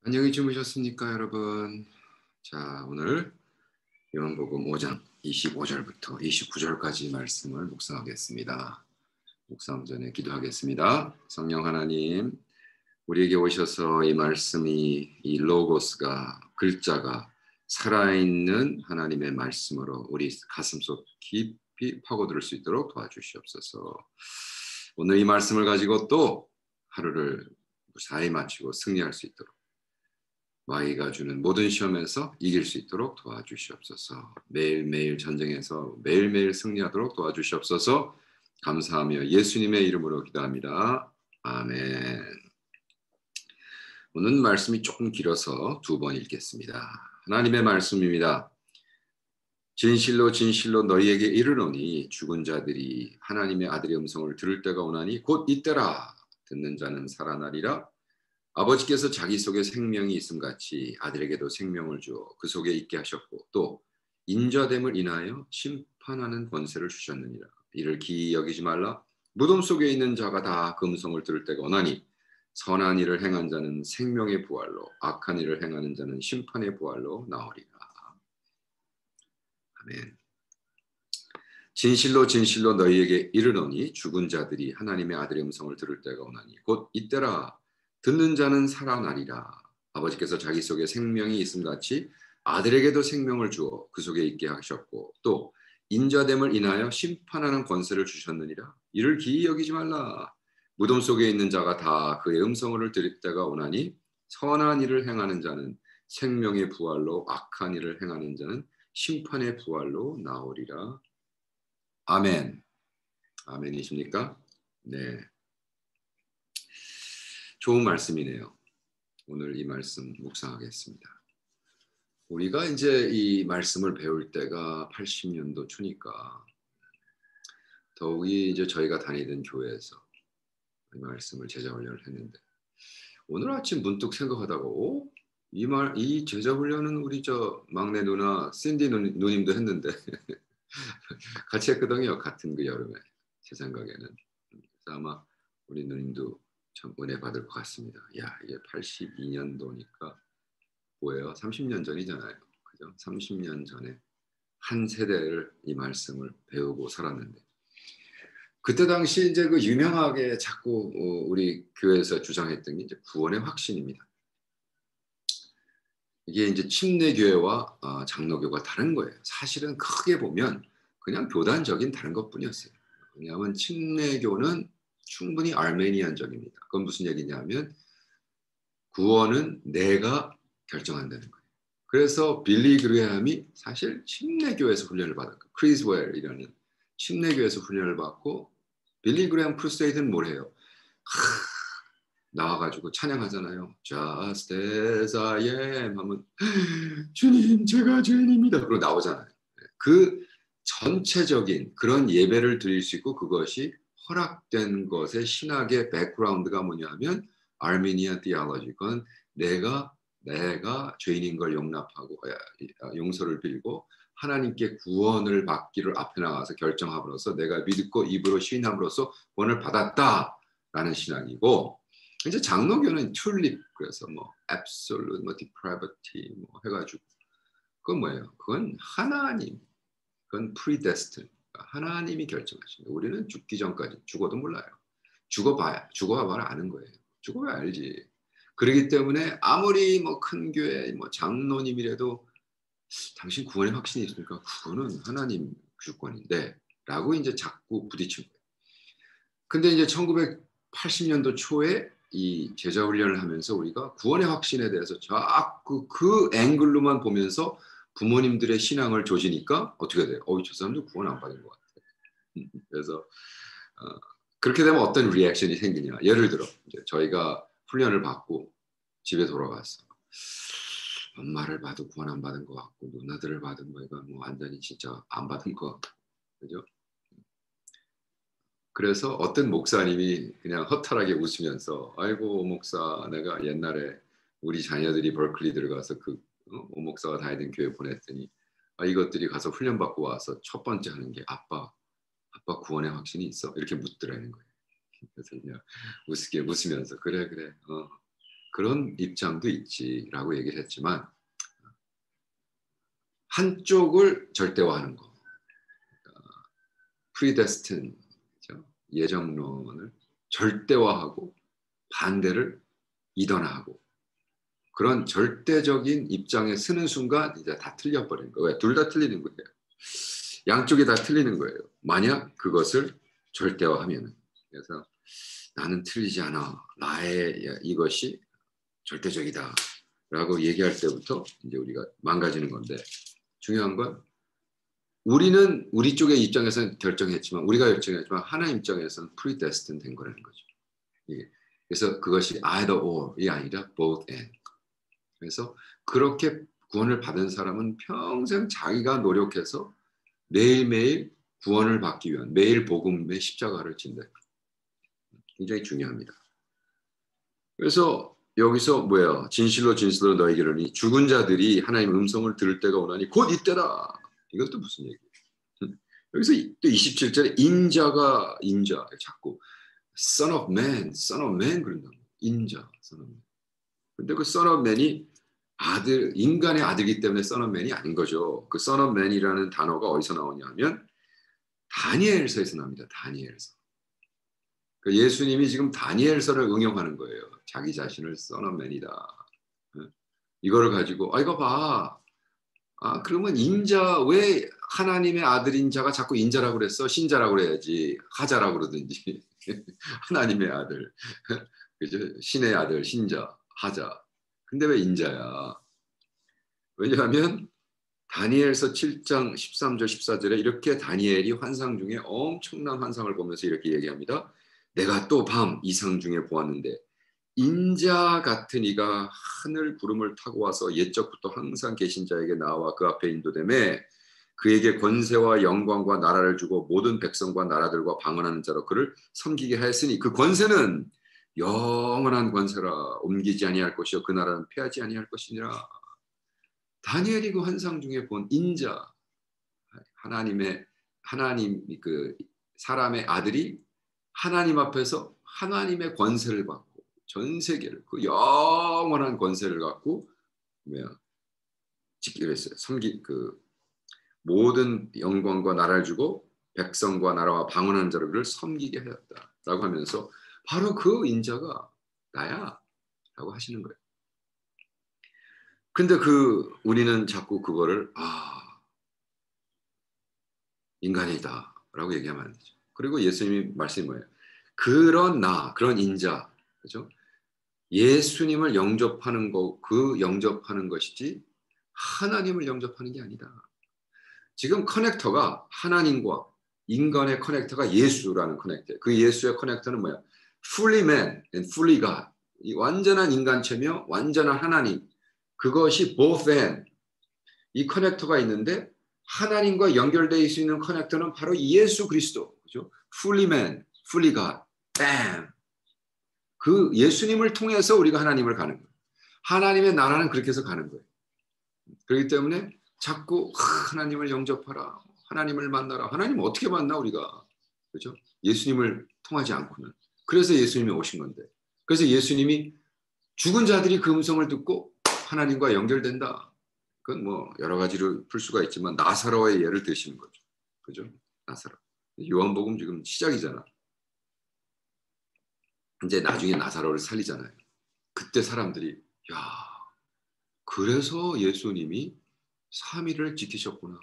안녕히 주무셨습니까, 여러분? 자, 오늘 요한복음 5장 25절부터 29절까지 말씀을 묵상하겠습니다. 묵상 전에 기도하겠습니다. 성령 하나님, 우리에게 오셔서 이 말씀이, 이 로고스가, 글자가 살아있는 하나님의 말씀으로 우리 가슴속 깊이 파고들 수 있도록 도와주시옵소서. 오늘 이 말씀을 가지고 또 하루를 무사히 마치고 승리할 수 있도록, 마귀가 주는 모든 시험에서 이길 수 있도록 도와주시옵소서. 매일매일 전쟁에서 매일매일 승리하도록 도와주시옵소서. 감사하며 예수님의 이름으로 기도합니다. 아멘. 오늘 말씀이 조금 길어서 두 번 읽겠습니다. 하나님의 말씀입니다. 진실로 진실로 너희에게 이르노니 죽은 자들이 하나님의 아들의 음성을 들을 때가 오나니 곧 이때라. 듣는 자는 살아나리라. 아버지께서 자기 속에 생명이 있음같이 아들에게도 생명을 주어 그 속에 있게 하셨고 또 인자됨을 인하여 심판하는 권세를 주셨느니라. 이를 기이 여기지 말라. 무덤 속에 있는 자가 다 그 음성을 들을 때가 오나니 선한 일을 행한 자는 생명의 부활로, 악한 일을 행하는 자는 심판의 부활로 나오리라. 아멘. 진실로 진실로 너희에게 이르노니 죽은 자들이 하나님의 아들의 음성을 들을 때가 오나니 곧 이때라. 듣는 자는 살아나리라. 아버지께서 자기 속에 생명이 있음같이 아들에게도 생명을 주어 그 속에 있게 하셨고 또 인자됨을 인하여 심판하는 권세를 주셨느니라. 이를 기이 여기지 말라. 무덤 속에 있는 자가 다 그의 음성을 들을 때가 오나니 선한 일을 행하는 자는 생명의 부활로, 악한 일을 행하는 자는 심판의 부활로 나오리라. 아멘. 아멘이십니까? 네. 좋은 말씀이네요. 오늘 이 말씀 묵상하겠습니다. 우리가 이제 이 말씀을 배울 때가 80년도 초니까 더욱이 이제 저희가 다니던 교회에서 이 말씀을 제자 훈련을 했는데 오늘 아침 문득 생각하다가 이 제자 훈련은 우리 저 막내 누나 신디 누님도 했는데 같이 했거든요. 같은 그 여름에 제 생각에는. 그래서 아마 우리 누님도 참 은혜 받을 것 같습니다. 야, 이게 82년도니까 뭐예요? 30년 전이잖아요. 그죠? 30년 전에 한 세대를 이 말씀을 배우고 살았는데 그때 당시 이제 그 유명하게 자꾸 우리 교회에서 주장했던 게 이제 구원의 확신입니다. 이게 이제 침례교회와 장로교가 다른 거예요. 사실은 크게 보면 그냥 교단적인 다른 것뿐이었어요. 왜냐하면 침례교는 충분히 아르메니안적입니다. 그건 무슨 얘기냐면 구원은 내가 결정한다는 거예요. 그래서 빌리 그레함이 사실 침례교에서 훈련을 받았고 크리스웰이라는 침례교에서 훈련을 받고 빌리 그레함 크루세이드는 뭘 해요? 나와가지고 찬양하잖아요. Just as I am 하면 주님 제가 죄인입니다. 그러고 나오잖아요. 그 전체적인 그런 예배를 드릴 수 있고 그것이 허락된 것의 신학의 백그라운드가 뭐냐면 아르메니안 티올로지. 그건 내가 죄인인 걸 용납하고 용서를 빌고 하나님께 구원을 받기를 앞에 나가서 결정함으로써 내가 믿고 입으로 시인함으로써 구원을 받았다라는 신앙이고 이제 장로교는 튤립 그래서 뭐 absolute 뭐 depravity 뭐 해가지고 그건 뭐예요? 그건 하나님 그건 predestined 하나님이 결정하신 거예요. 우리는 죽기 전까지 죽어도 몰라요. 죽어봐야 아는 거예요. 죽어봐야 알지. 그렇기 때문에 아무리 뭐 큰 교회 뭐 장로님이라도 당신 구원의 확신이 있습니까? 그거는 하나님 주권인데 라고 이제 자꾸 부딪힌 거예요. 근데 이제 1980년도 초에 이 제자 훈련을 하면서 우리가 구원의 확신에 대해서 자꾸 그 앵글로만 보면서 부모님들의 신앙을 조지니까 어떻게 돼요? 저 사람도 구원 안 받은 것 같아. 그래서 그렇게 되면 어떤 리액션이 생기냐. 예를 들어 이제 저희가 훈련을 받고 집에 돌아갔어. 엄마를 봐도 구원 안 받은 것 같고 누나들을 받은 거가 뭐 완전히 진짜 안 받은 것 같고 그죠? 그래서 어떤 목사님이 그냥 허탈하게 웃으면서 아이고 목사 내가 옛날에 우리 자녀들이 버클리 들어가서 그 목사가 다니던 교회 보냈더니 이것들이 가서 훈련받고 와서 첫 번째 하는 게 아빠 구원의 확신이 있어? 이렇게 묻더라는 거예요. 그래서 그냥 웃으면서 그래 그런 입장도 있지라고 얘기를 했지만 한쪽을 절대화하는 거, 프리데스틴, 예정론을 절대화하고 반대를 이던화하고 그런 절대적인 입장에 서는 순간 이제 다 틀려버리는 거예요. 왜? 둘 다 틀리는 거예요. 양쪽이 다 틀리는 거예요. 만약 그것을 절대화하면. 그래서 나는 틀리지 않아. 나의 이것이 절대적이다. 라고 얘기할 때부터 이제 우리가 망가지는 건데 중요한 건 우리는 우리 쪽의 입장에서는 결정했지만 우리가 결정했지만 하나님 입장에서는 predestined 된 거라는 거죠. 예. 그래서 그것이 either or이 아니라 both and. 그래서 그렇게 구원을 받은 사람은 평생 자기가 노력해서 매일매일 구원을 받기 위한 매일 복음의 십자가를 진다. 굉장히 중요합니다. 그래서 여기서 뭐야? 진실로 진실로 너에게 이르니 죽은 자들이 하나님의 음성을 들을 때가 오나니 곧 이때다. 이것도 무슨 얘기예요? 여기서 또 27절에 인자가 인자 자꾸 Son of Man, Son of Man 그런다고. 인자, Son of Man. 근데 그 Son of Man이 아들, 인간의 아들이기 때문에 Son of Man이 아닌 거죠. 그 Son of Man이라는 단어가 어디서 나오냐면 다니엘서에서 납니다. 다니엘서. 그 예수님이 지금 다니엘서를 응용하는 거예요. 자기 자신을 Son of Man이다. 이거를 가지고 이거 봐. 그러면 인자 왜 하나님의 아들인 자가 자꾸 인자라고 그랬어? 신자라고 그래야지. 하자라고 그러든지. 하나님의 아들. 그죠? 신의 아들, 신자, 하자. 근데 왜 인자야? 왜냐하면 다니엘서 7장 13절 14절에 이렇게 다니엘이 환상 중에 엄청난 환상을 보면서 이렇게 얘기합니다. 내가 또 밤 이상 중에 보았는데 인자 같은 이가 하늘 구름을 타고 와서 옛적부터 항상 계신 자에게 나와 그 앞에 인도되매 그에게 권세와 영광과 나라를 주고 모든 백성과 나라들과 방언하는 자로 그를 섬기게 하였으니 그 권세는 영원한 권세라 옮기지 아니할 것이요 그 나라는 패하지 아니할 것이니라. 다니엘이 그 환상 중에 본 인자 하나님 그 사람의 아들이 하나님 앞에서 하나님의 권세를 받고 전 세계를 그 영원한 권세를 갖고 뭐야 지키기로 했어요. 그 모든 영광과 나라를 주고 백성과 나라와 방언하는 자를 그를 섬기게 하였다라고 하면서 바로 그 인자가 나야 라고 하시는 거예요. 근데 우리는 자꾸 그거를 인간이다 라고 얘기하면 안 되죠. 그리고 예수님이 말씀이 뭐예요? 그런 인자, 그죠? 예수님을 영접하는 영접하는 것이지 하나님을 영접하는 게 아니다. 지금 커넥터가 하나님과 인간의 커넥터가 예수라는 커넥터. 그 예수의 커넥터는 뭐야? Fully man and fully God. 이 완전한 인간체며 완전한 하나님. 그것이 both and. 이 커넥터가 있는데 하나님과 연결되어 있을 수 있는 커넥터는 바로 예수 그리스도. 그죠? Fully man, fully God. Bam. 그 예수님을 통해서 우리가 하나님을 가는 거예요. 하나님의 나라는 그렇게 해서 가는 거예요. 그렇기 때문에 자꾸 하나님을 영접하라. 하나님을 만나라. 하나님 어떻게 만나 우리가. 그렇죠? 예수님을 통하지 않고는. 그래서 예수님이 오신 건데. 그래서 예수님이 죽은 자들이 그 음성을 듣고 하나님과 연결된다. 그건 뭐 여러 가지로 풀 수가 있지만 나사로의 예를 드시는 거죠. 그죠? 나사로. 요한복음 지금 시작이잖아. 이제 나중에 나사로를 살리잖아요. 그때 사람들이 그래서 예수님이 3일을 지키셨구나.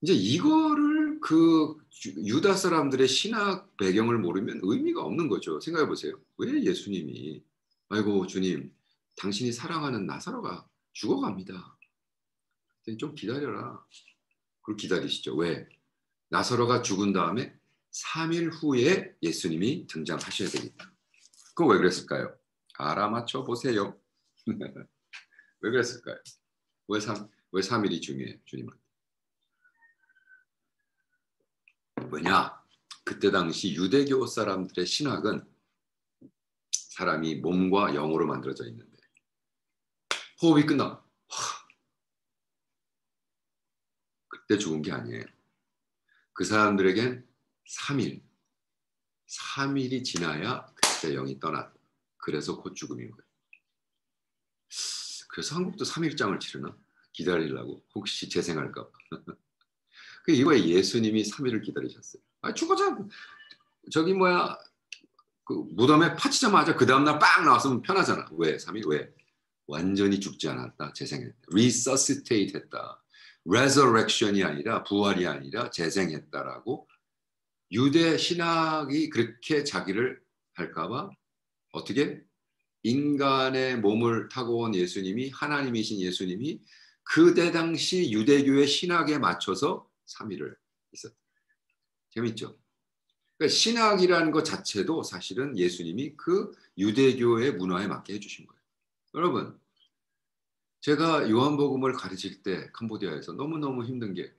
이제 이거를 그 유다 사람들의 신학 배경을 모르면 의미가 없는 거죠. 생각해 보세요. 왜 예수님이 아이고 주님 당신이 사랑하는 나사로가 죽어갑니다. 좀 기다려라. 그걸 기다리시죠. 왜? 나사로가 죽은 다음에 3일 후에 예수님이 등장하셔야 되겠다. 그건 왜 그랬을까요? 알아맞혀 보세요. 왜 그랬을까요? 왜 3일이 중요해요, 주님은? 왜냐? 그때 당시 유대교 사람들의 신학은 사람이 몸과 영으로 만들어져 있는데 호흡이 끝나. 그때 죽은 게 아니에요. 그 사람들에겐 3일이 지나야 그때 영이 떠났다. 그래서 곧 죽음인 거예요. 그래서 한국도 3일장을 치르나? 기다리려고. 혹시 재생할까 봐. 이거에 예수님이 3일을 기다리셨어요. 죽어자. 저기 뭐야. 그 무덤에 파치자마자 그 다음날 빵 나왔으면 편하잖아. 왜? 3일 왜? 완전히 죽지 않았다. 재생했다. resuscitate 했다. resurrection이 아니라 부활이 아니라 재생했다라고 유대 신학이 그렇게 자기를 할까봐 어떻게? 인간의 몸을 타고 온 예수님이 하나님이신 예수님이 그때 당시 유대교의 신학에 맞춰서 3일을 있었다. 재밌죠? 그러니까 신학이라는 것 자체도 사실은 예수님이 그 유대교의 문화에 맞게 해주신 거예요. 여러분, 제가 요한복음을 가르칠 때 캄보디아에서 너무너무 힘든 게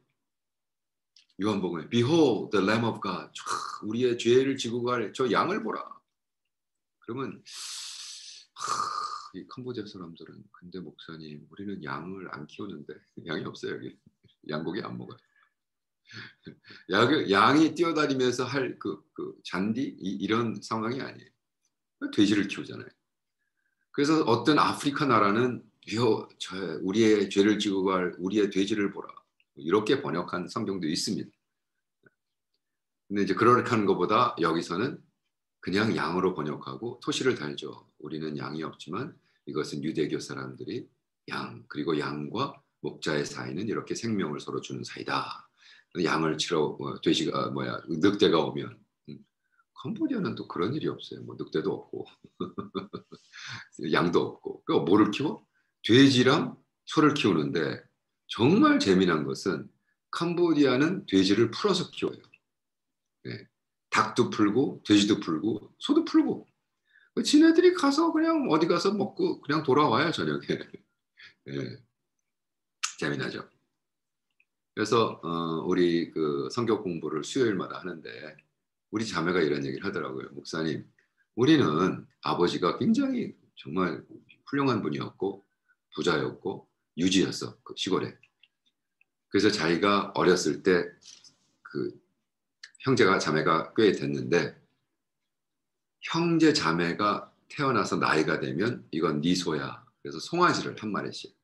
요한복음에 Behold the Lamb of God, 우리의 죄를 지고 갈 저 양을 보라. 그러면 이 캄보디아 사람들은 근데 목사님 우리는 양을 안 키우는데 양이 없어요 여기. 양고기 안 먹어요. 양이 뛰어다니면서 할 그 잔디 이런 상황이 아니에요. 돼지를 키우잖아요. 그래서 어떤 아프리카 나라는 우리의 죄를 지고 갈 우리의 돼지를 보라. 이렇게 번역한 성경도 있습니다. 근데 이제 그렇게 하는 것보다 여기서는 그냥 양으로 번역하고 토시를 달죠. 우리는 양이 없지만 이것은 유대교 사람들이 그리고 양과 목자의 사이는 이렇게 생명을 서로 주는 사이다. 양을 치러 돼지가 늑대가 오면 캄보디아는 또 그런 일이 없어요. 뭐 늑대도 없고 양도 없고. 그러니까 뭐를 키워? 돼지랑 소를 키우는데 정말 재미난 것은 캄보디아는 돼지를 풀어서 키워요. 네. 닭도 풀고 돼지도 풀고 소도 풀고 지네들이 가서 그냥 어디 가서 먹고 그냥 돌아와요 저녁에. 네. 재미나죠. 그래서 우리 그 성경 공부를 수요일마다 하는데 우리 자매가 이런 얘기를 하더라고요. 목사님, 우리는 아버지가 굉장히 정말 훌륭한 분이었고 부자였고 유지였어 그 시골에. 그래서 자기가 어렸을 때 그 형제가 자매가 꽤 됐는데 형제 자매가 태어나서 나이가 되면 이건 네 소야. 그래서 송아지를 한 마리씩.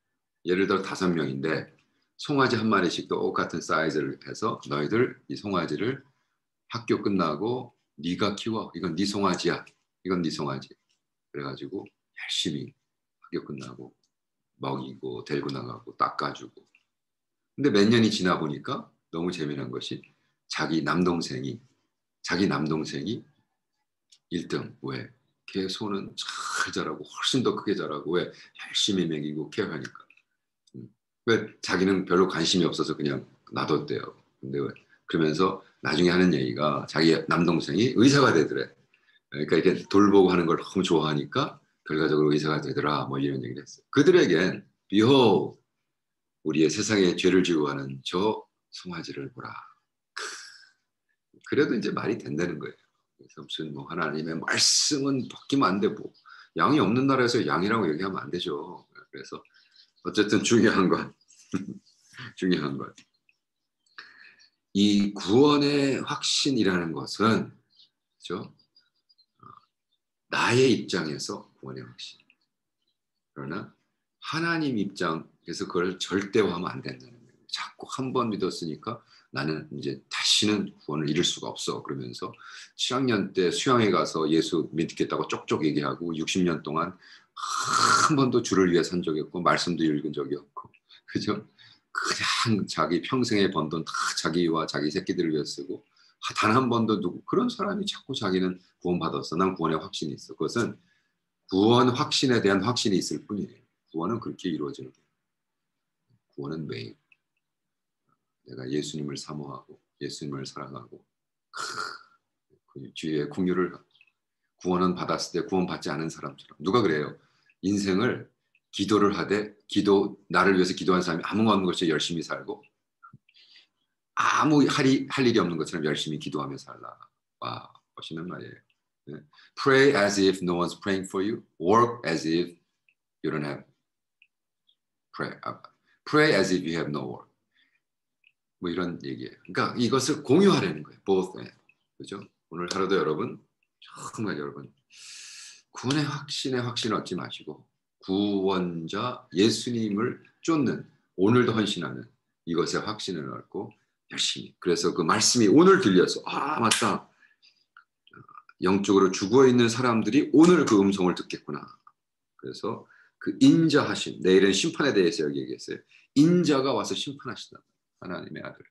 예를 들어 5명인데 송아지 한 마리씩 똑같은 사이즈를 해서 너희들 이 송아지를 학교 끝나고 네가 키워. 이건 네 송아지야. 이건 네 송아지. 그래가지고 열심히 학교 끝나고 먹이고 데리고 나가고 닦아주고. 근데 몇 년이 지나 보니까 너무 재미난 것이 자기 남동생이 1등. 왜? 걔 소는 잘 자라고 훨씬 더 크게 자라고 왜? 열심히 먹이고 케어하니까. 왜? 자기는 별로 관심이 없어서 그냥 놔뒀대요. 근데 왜? 그러면서 나중에 하는 얘기가 자기 남동생이 의사가 되더래. 그러니까 이렇게 돌보고 하는 걸 너무 좋아하니까 결과적으로 의사가 되더라. 뭐 이런 얘기를 했어요. 그들에겐 비호 우리의 세상에 죄를 지고 가는 저 송아지를 보라. 그래도 이제 말이 된다는 거예요. 그래서 무슨 뭐 하나님의 말씀은 바뀌면 안 되고 양이 없는 나라에서 양이라고 얘기하면 안 되죠. 그래서 어쨌든 중요한 건 중요한 건 이 구원의 확신이라는 것은 그렇죠? 나의 입장에서 구원의 확신. 그러나 하나님 입장에서 그걸 절대화하면 안 된다는 거예요. 자꾸 한 번 믿었으니까 나는 이제 다시는 구원을 잃을 수가 없어. 그러면서 7학년 때 수양회 가서 예수 믿겠다고 쪽쪽 얘기하고 60년 동안 한 번도 주를 위해 산 적이 없고 말씀도 읽은 적이 없고 그죠? 그냥 자기 평생에 번 돈 다 자기와 자기 새끼들을 위해 쓰고 단 한 번도 그런 사람이 자꾸 자기는 구원받았어. 난 구원의 확신이 있어. 그것은 구원 확신에 대한 확신이 있을 뿐이에요. 구원은 그렇게 이루어지는 거예요. 구원은 매일 내가 예수님을 사모하고 예수님을 사랑하고 그 주의 긍휼을 구원은 받았을 때 구원받지 않은 사람처럼 누가 그래요? 인생을 기도를 하되 나를 위해서 기도한 사람이 아무 없는 것이 열심히 살고 아무 할 일이 없는 것처럼 열심히 기도하며 살라. 와, 멋있는 말이에요. 네. Pray as if no one's praying for you. Work as if you don't have pray as if you have no work. 뭐 이런 얘기예요. 그러니까 이것을 공유하려는 거예요. both. 그죠? 오늘 하루도 여러분 정말 여러분 구원의 확신을 얻지 마시고 구원자 예수님을 쫓는 오늘도 헌신하는 이것에 확신을 얻고 열심히. 그래서 그 말씀이 오늘 들려서 맞다. 영적으로 죽어 있는 사람들이 오늘 그 음성을 듣겠구나. 그래서 그 인자하심, 내일은 심판에 대해서 여기 얘기했어요. 인자가 와서 심판하시다. 하나님의 아들,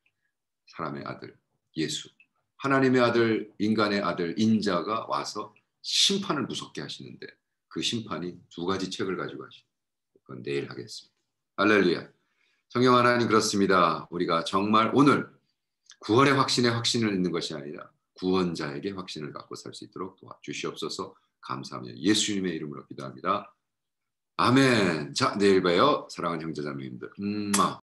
사람의 아들, 예수. 하나님의 아들, 인간의 아들, 인자가 와서 심판을 무섭게 하시는데 그 심판이 두 가지 책을 가지고 하시죠. 그건 내일 하겠습니다. 할렐루야. 성령 하나님 그렇습니다. 우리가 정말 오늘 구원의 확신을 있는 것이 아니라 구원자에게 확신을 갖고 살 수 있도록 도와주시옵소서. 감사하며 예수님의 이름으로 기도합니다. 아멘. 자, 내일 봐요. 사랑하는 형제자매님들.